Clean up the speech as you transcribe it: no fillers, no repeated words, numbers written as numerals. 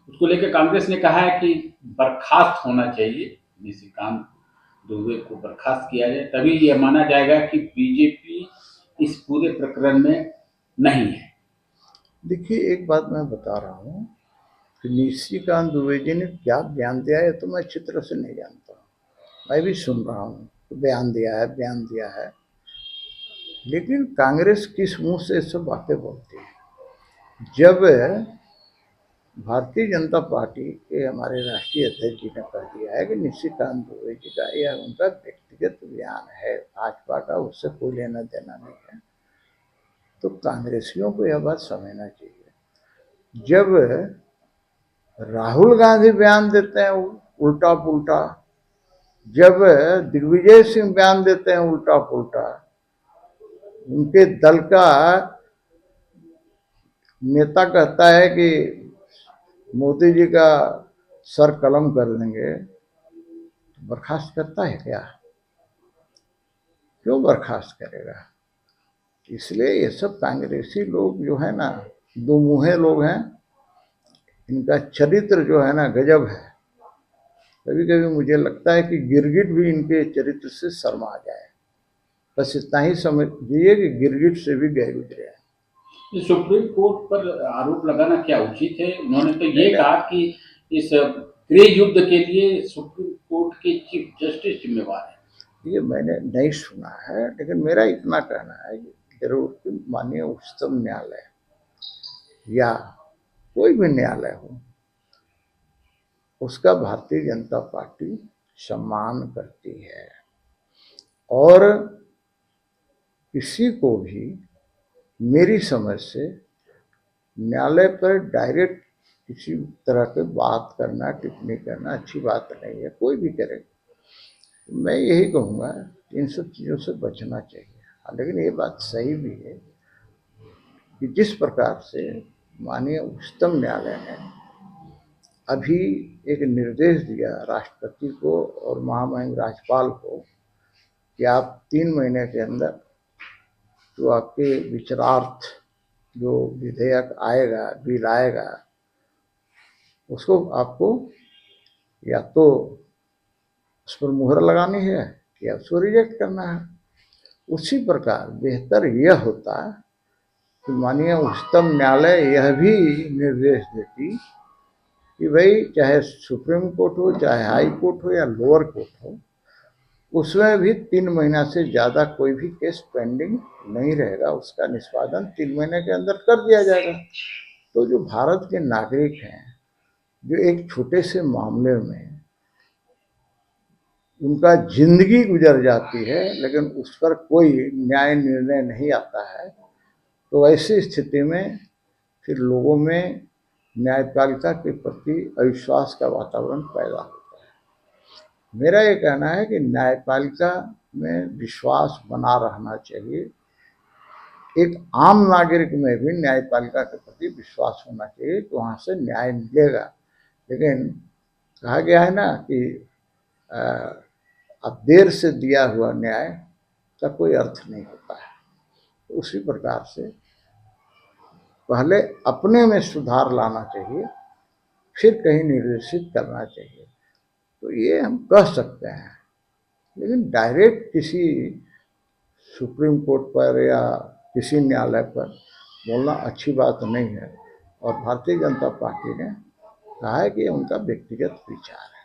उसको लेकर कांग्रेस ने कहा है कि बर्खास्त होना चाहिए, निशिकांत दुबे को बर्खास्त किया जाए, तभी यह माना जाएगा कि बीजेपी इस पूरे प्रकरण में नहीं है। देखिए, एक बात मैं बता रहा हूँ कि निशिकांत दुबे जी ने क्या बयान दिया है तो मैं अच्छी तरह से नहीं जानता हूँ। मैं भी सुन रहा हूँ तो बयान दिया है, बयान दिया है, लेकिन कांग्रेस किस मुंह से सब बातें बोलती है? जब भारतीय जनता पार्टी के हमारे राष्ट्रीय अध्यक्ष जी ने कह दिया है कि निशिकांत दुबे जी का यह उनका व्यक्तिगत बयान है, भाजपा का उससे कोई लेना देना नहीं है, तो कांग्रेसियों को यह बात समझना चाहिए। जब राहुल गांधी बयान देते हैं उल्टा पुल्टा, जब दिग्विजय सिंह बयान देते हैं उल्टा पुल्टा, उनके दल का नेता कहता है कि मोदी जी का सर कलम कर देंगे, तो बर्खास्त करता है क्या? क्यों बर्खास्त करेगा? इसलिए ये सब कांग्रेसी लोग जो है ना, दो मुँहे लोग हैं, इनका चरित्र जो है ना गजब है। कभी कभी मुझे लगता है कि गिरगिट भी इनके चरित्र से शर्मा जाए। बस इतना ही समझिए कि गिरगिट से भी गए गुजरे हैं। सुप्रीम कोर्ट पर आरोप लगाना क्या उचित है? उन्होंने तो नहीं ये नहीं, कहा कि इस गृह युद्ध के लिए सुप्रीम कोर्ट के चीफ जस्टिस जिम्मेवार है। ये मैंने नहीं सुना है, लेकिन मेरा इतना कहना है कि जरूर कि माननीय उच्चतम न्यायालय या कोई भी न्यायालय हो, उसका भारतीय जनता पार्टी सम्मान करती है, और किसी को भी मेरी समझ से न्यायालय पर डायरेक्ट किसी तरह की बात करना, टिप्पणी करना अच्छी बात नहीं है। कोई भी करे, मैं यही कहूँगा इन सब चीज़ों से बचना चाहिए। हाँ, लेकिन ये बात सही भी है कि जिस प्रकार से माननीय उच्चतम न्यायालय ने अभी एक निर्देश दिया राष्ट्रपति को और महामहिम राज्यपाल को कि आप 3 महीने के अंदर जो आपके विचारार्थ जो विधेयक आएगा, बिल आएगा, उसको आपको या तो उस पर मुहर लगानी है या उसको रिजेक्ट करना है। उसी प्रकार बेहतर यह होता कि माननीय उच्चतम न्यायालय यह भी निर्देश देती कि भाई चाहे सुप्रीम कोर्ट हो, चाहे हाई कोर्ट हो या लोअर कोर्ट हो, उसमें भी 3 महीना से ज़्यादा कोई भी केस पेंडिंग नहीं रहेगा, उसका निष्पादन 3 महीने के अंदर कर दिया जाएगा। तो जो भारत के नागरिक हैं, जो एक छोटे से मामले में उनका जिंदगी गुजर जाती है लेकिन उस पर कोई न्याय निर्णय नहीं आता है, तो ऐसी स्थिति में फिर लोगों में न्यायपालिका के प्रति अविश्वास का वातावरण पैदा होता है। मेरा ये कहना है कि न्यायपालिका में विश्वास बना रहना चाहिए। एक आम नागरिक में भी न्यायपालिका के प्रति विश्वास होना चाहिए, तो वहाँ से न्याय मिलेगा। लेकिन कहा गया है ना कि अब देर से दिया हुआ न्याय का कोई अर्थ नहीं होता है। तो उसी प्रकार से पहले अपने में सुधार लाना चाहिए, फिर कहीं निर्देशित करना चाहिए। तो ये हम कह सकते हैं, लेकिन डायरेक्ट किसी सुप्रीम कोर्ट पर या किसी न्यायालय पर बोलना अच्छी बात नहीं है। और भारतीय जनता पार्टी ने कहा है कि ये उनका व्यक्तिगत विचार है।